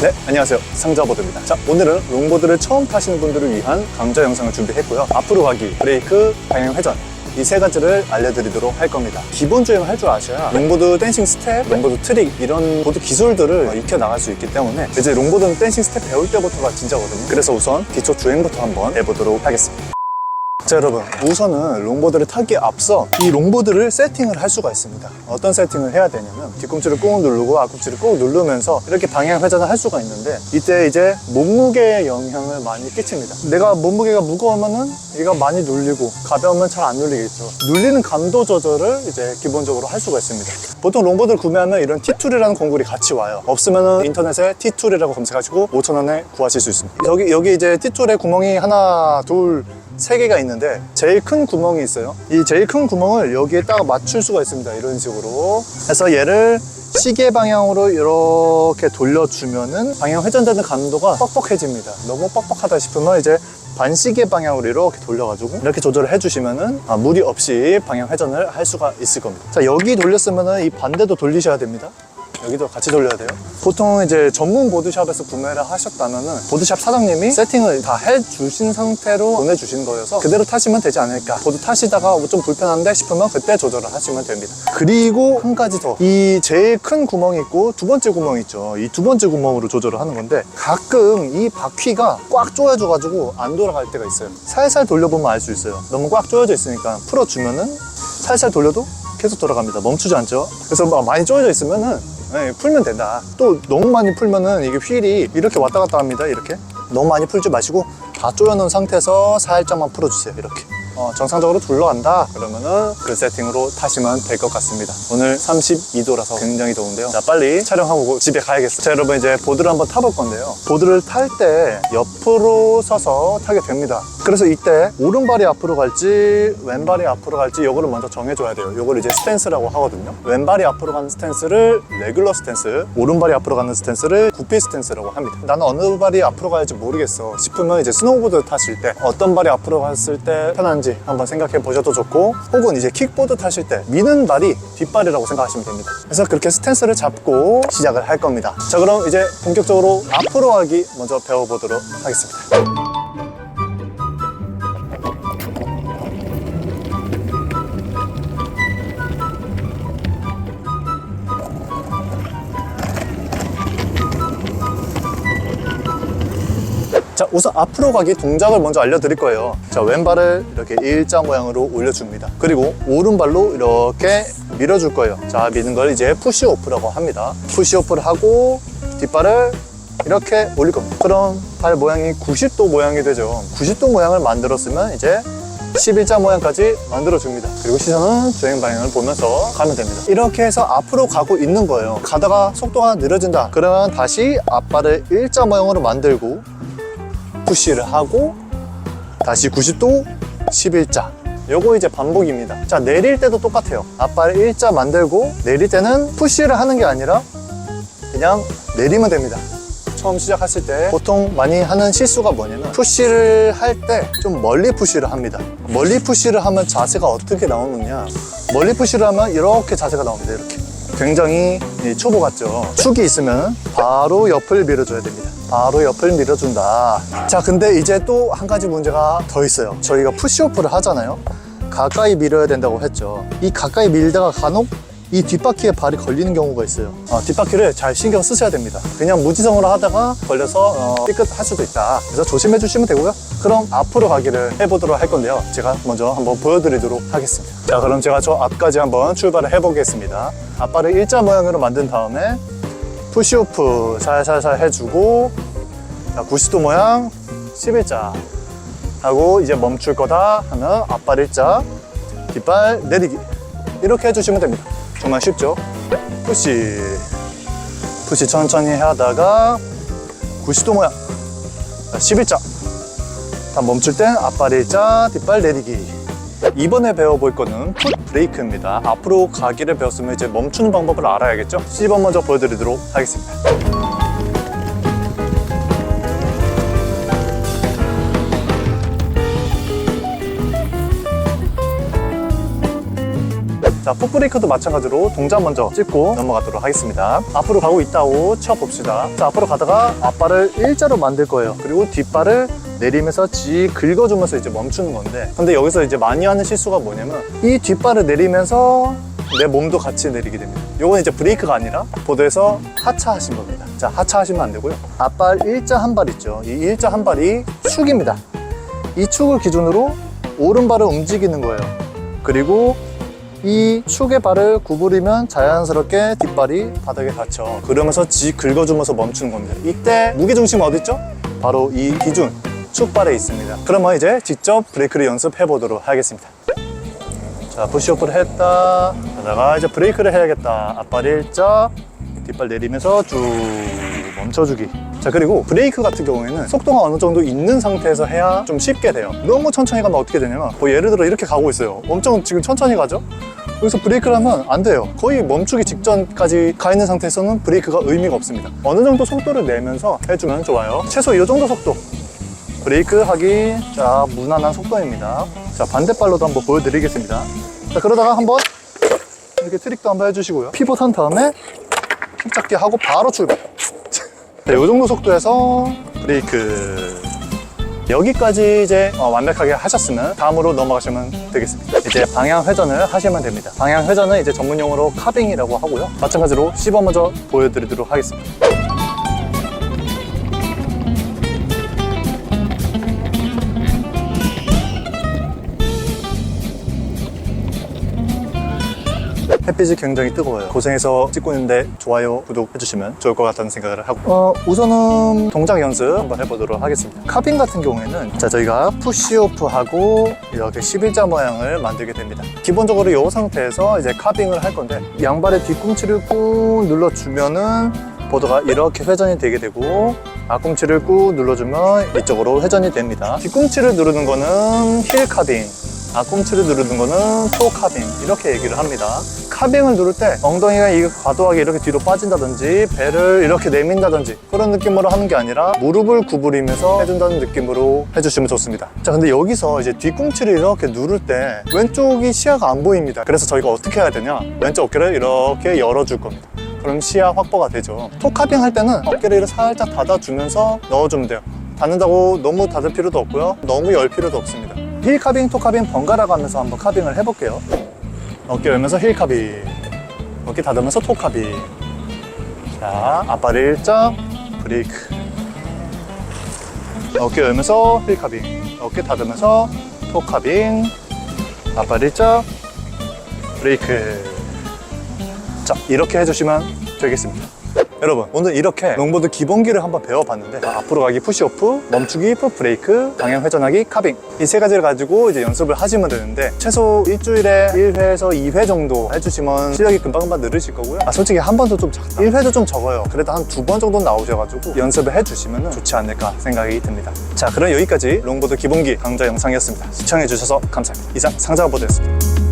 네, 안녕하세요. 상자보드입니다. 자, 오늘은 롱보드를 처음 타시는 분들을 위한 강좌 영상을 준비했고요. 앞으로 가기, 브레이크, 방향 회전 이 세 가지를 알려드리도록 할 겁니다. 기본 주행을 할 줄 아셔야 롱보드 댄싱 스텝, 롱보드 트릭 이런 보드 기술들을 익혀 나갈 수 있기 때문에 이제 롱보드는 댄싱 스텝 배울 때부터가 진짜거든요. 그래서 우선 기초 주행부터 한번 해보도록 하겠습니다. 자, 여러분, 우선은 롱보드를 타기에 앞서 이 롱보드를 세팅을 할 수가 있습니다. 어떤 세팅을 해야 되냐면 뒤꿈치를 꾹 누르고 앞꿈치를 꾹 누르면서 이렇게 방향 회전을 할 수가 있는데, 이때 이제 몸무게에 영향을 많이 끼칩니다. 내가 몸무게가 무거우면은 얘가 많이 눌리고 가벼우면 잘 안 눌리겠죠. 눌리는 감도 조절을 이제 기본적으로 할 수가 있습니다. 보통 롱보드를 구매하면 이런 T-툴이라는 공구리 같이 와요. 없으면은 인터넷에 T-툴이라고 검색하시고 5,000원에 구하실 수 있습니다. 여기 이제 T-툴에 구멍이 하나, 둘, 3개가 있는데 제일 큰 구멍이 있어요. 이 제일 큰 구멍을 여기에 딱 맞출 수가 있습니다. 이런 식으로 해서 얘를 시계 방향으로 이렇게 돌려주면은 방향 회전되는 감도가 뻑뻑해집니다. 너무 뻑뻑하다 싶으면 이제 반시계 방향으로 이렇게 돌려가지고 이렇게 조절을 해주시면은 무리 없이 방향 회전을 할 수가 있을 겁니다. 자, 여기 돌렸으면은 이 반대도 돌리셔야 됩니다. 여기도 같이 돌려야 돼요. 보통 이제 전문 보드샵에서 구매를 하셨다면은 보드샵 사장님이 세팅을 다 해주신 상태로 보내주신 거여서 그대로 타시면 되지 않을까. 보드 타시다가 좀 불편한데 싶으면 그때 조절을 하시면 됩니다. 그리고 한 가지 더, 이 제일 큰 구멍이 있고 두 번째 구멍이 있죠. 이 두 번째 구멍으로 조절을 하는 건데, 가끔 이 바퀴가 꽉 조여져 가지고 안 돌아갈 때가 있어요. 살살 돌려보면 알 수 있어요. 너무 꽉 조여져 있으니까 풀어주면은 살살 돌려도 계속 돌아갑니다. 멈추지 않죠. 그래서 많이 조여져 있으면은 풀면 된다. 또 너무 많이 풀면은 이게 휠이 이렇게 왔다 갔다 합니다. 이렇게 너무 많이 풀지 마시고 다 조여놓은 상태에서 살짝만 풀어주세요. 이렇게 정상적으로 둘러간다 그러면은 그 세팅으로 타시면 될 것 같습니다. 오늘 32도라서 굉장히 더운데요. 자, 빨리 촬영하고 집에 가야겠어요. 자, 여러분, 이제 보드를 한번 타볼 건데요. 보드를 탈 때 옆으로 서서 타게 됩니다. 그래서 이때 오른발이 앞으로 갈지 왼발이 앞으로 갈지 이거를 먼저 정해줘야 돼요. 이걸 이제 스탠스라고 하거든요. 왼발이 앞으로 가는 스탠스를 레귤러 스탠스, 오른발이 앞으로 가는 스탠스를 구피 스탠스라고 합니다. 나는 어느 발이 앞으로 가야지 모르겠어 싶으면 이제 스노우보드 타실 때 어떤 발이 앞으로 갔을 때 편한지 한번 생각해 보셔도 좋고, 혹은 이제 킥보드 타실 때 미는 발이 뒷발이라고 생각하시면 됩니다. 그래서 그렇게 스탠스를 잡고 시작을 할 겁니다. 자, 그럼 이제 본격적으로 앞으로 가기 먼저 배워보도록 하겠습니다. 자, 우선 앞으로 가기 동작을 먼저 알려드릴 거예요. 자, 왼발을 이렇게 일자 모양으로 올려줍니다. 그리고 오른발로 이렇게 밀어줄 거예요. 자, 미는 걸 이제 푸시오프라고 합니다. 푸시오프를 하고 뒷발을 이렇게 올릴 겁니다. 그럼 발 모양이 90도 모양이 되죠. 90도 모양을 만들었으면 이제 11자 모양까지 만들어줍니다. 그리고 시선은 주행 방향을 보면서 가면 됩니다. 이렇게 해서 앞으로 가고 있는 거예요. 가다가 속도가 느려진다 그러면 다시 앞발을 일자 모양으로 만들고 푸시를 하고 다시 90도 11자, 요거 이제 반복입니다. 자, 내릴 때도 똑같아요. 앞발을 일자 만들고 내릴 때는 푸시를 하는 게 아니라 그냥 내리면 됩니다. 처음 시작하실 때 보통 많이 하는 실수가 뭐냐면 푸시를 할 때 좀 멀리 푸시를 합니다. 멀리 푸시를 하면 자세가 어떻게 나오느냐, 멀리 푸시를 하면 이렇게 자세가 나옵니다. 이렇게 굉장히 초보 같죠. 축이 있으면 바로 옆을 밀어줘야 됩니다. 바로 옆을 밀어준다. 자, 근데 이제 또 한 가지 문제가 더 있어요. 저희가 푸시오프를 하잖아요. 가까이 밀어야 된다고 했죠. 이 가까이 밀다가 간혹 이 뒷바퀴에 발이 걸리는 경우가 있어요. 뒷바퀴를 잘 신경 쓰셔야 됩니다. 그냥 무지성으로 하다가 걸려서 삐끗할 수도 있다. 그래서 조심해 주시면 되고요. 그럼 앞으로 가기를 해보도록 할 건데요. 제가 먼저 한번 보여드리도록 하겠습니다. 자, 그럼 제가 저 앞까지 한번 출발을 해보겠습니다. 앞발을 일자 모양으로 만든 다음에 푸시오프 살살살 해주고, 자, 90도 모양 11자 하고 이제 멈출 거다 하면 앞발 일자, 뒷발 내리기 이렇게 해주시면 됩니다. 정말 쉽죠? 푸시 천천히 하다가 90도 모양 11자, 다 멈출 땐 앞발 일자, 뒷발 내리기. 이번에 배워볼 거는 풋 브레이크입니다. 앞으로 가기를 배웠으면 이제 멈추는 방법을 알아야겠죠? C번 먼저 보여드리도록 하겠습니다. 자, 풋브레이크도 마찬가지로 동작 먼저 찍고 넘어가도록 하겠습니다. 앞으로 가고 있다고 쳐봅시다. 자, 앞으로 가다가 앞발을 일자로 만들 거예요. 그리고 뒷발을 내리면서 긁어주면서 이제 멈추는 건데, 근데 여기서 이제 많이 하는 실수가 뭐냐면 이 뒷발을 내리면서 내 몸도 같이 내리게 됩니다. 요건 이제 브레이크가 아니라 보드에서 하차하신 겁니다. 자, 하차하시면 안 되고요. 앞발 일자 한 발 있죠. 이 일자 한 발이 축입니다. 이 축을 기준으로 오른발을 움직이는 거예요. 그리고 이 축의 발을 구부리면 자연스럽게 뒷발이 바닥에 닿죠. 그러면서 긁어주면서 멈추는 겁니다. 이때 무게중심 어디 있죠? 바로 이 기준 축발에 있습니다. 그러면 이제 직접 브레이크를 연습해 보도록 하겠습니다. 자, 푸시오프를 했다. 하다가 이제 브레이크를 해야겠다. 앞발 일자, 뒷발 내리면서 쭉 멈춰주기. 자, 그리고 브레이크 같은 경우에는 속도가 어느 정도 있는 상태에서 해야 좀 쉽게 돼요. 너무 천천히 가면 어떻게 되냐면, 뭐 예를 들어 이렇게 가고 있어요. 엄청 지금 천천히 가죠? 여기서 브레이크를 하면 안 돼요. 거의 멈추기 직전까지 가 있는 상태에서는 브레이크가 의미가 없습니다. 어느 정도 속도를 내면서 해주면 좋아요. 최소 이 정도 속도. 브레이크 하기. 자, 무난한 속도입니다. 자, 반대발로도 한번 보여드리겠습니다. 자, 그러다가 한번 이렇게 트릭도 한번 해주시고요. 피봇 한 다음에 킥 잡기 하고 바로 출발. 자, 이 정도 속도에서 브레이크. 여기까지 이제 완벽하게 하셨으면 다음으로 넘어가시면 되겠습니다. 이제 방향 회전을 하시면 됩니다. 방향 회전은 이제 전문용어로 카빙이라고 하고요. 마찬가지로 씹어 먼저 보여드리도록 하겠습니다. 햇빛이 굉장히 뜨거워요. 고생해서 찍고 있는데 좋아요, 구독 해주시면 좋을 것 같다는 생각을 하고, 우선은 동작 연습 한번 해보도록 하겠습니다. 카빙 같은 경우에는 자, 저희가 푸시오프 하고 이렇게 11자 모양을 만들게 됩니다. 기본적으로 이 상태에서 이제 카빙을 할 건데, 양발의 뒤꿈치를 꾹 눌러주면은 보드가 이렇게 회전이 되게 되고, 앞꿈치를 꾹 눌러주면 이쪽으로 회전이 됩니다. 뒤꿈치를 누르는 거는 힐 카빙, 앞꿈치를 누르는 거는 토 카빙, 이렇게 얘기를 합니다. 카빙을 누를 때 엉덩이가 이게 과도하게 이렇게 뒤로 빠진다든지 배를 이렇게 내민다든지 그런 느낌으로 하는 게 아니라 무릎을 구부리면서 해준다는 느낌으로 해주시면 좋습니다. 자, 근데 여기서 이제 뒤꿈치를 이렇게 누를 때 왼쪽이 시야가 안 보입니다. 그래서 저희가 어떻게 해야 되냐, 왼쪽 어깨를 이렇게 열어줄 겁니다. 그럼 시야 확보가 되죠. 토 카빙 할 때는 어깨를 이렇게 살짝 닫아주면서 넣어주면 돼요. 닫는다고 너무 닫을 필요도 없고요, 너무 열 필요도 없습니다. 힐 카빙, 토 카빙 번갈아 가면서 한번 카빙을 해볼게요. 어깨 열면서 힐 카빙, 어깨 닫으면서 토 카빙. 자, 앞발 일자, 브레이크. 어깨 열면서 힐 카빙, 어깨 닫으면서 토 카빙, 앞발 일자, 브레이크. 자, 이렇게 해주시면 되겠습니다. 여러분, 오늘 이렇게 롱보드 기본기를 한번 배워봤는데, 앞으로 가기 푸시오프, 멈추기 풋 브레이크, 방향 회전하기 카빙, 이 세 가지를 가지고 이제 연습을 하시면 되는데, 최소 일주일에 1회에서 2회 정도 해주시면 실력이 금방금방 늘으실 거고요. 솔직히 한 번도 좀 작다, 1회도 좀 적어요. 그래도 한 2번 정도 나오셔가지고 연습을 해주시면 좋지 않을까 생각이 듭니다. 자, 그럼 여기까지 롱보드 기본기 강좌 영상이었습니다. 시청해주셔서 감사합니다. 이상 상자보드였습니다.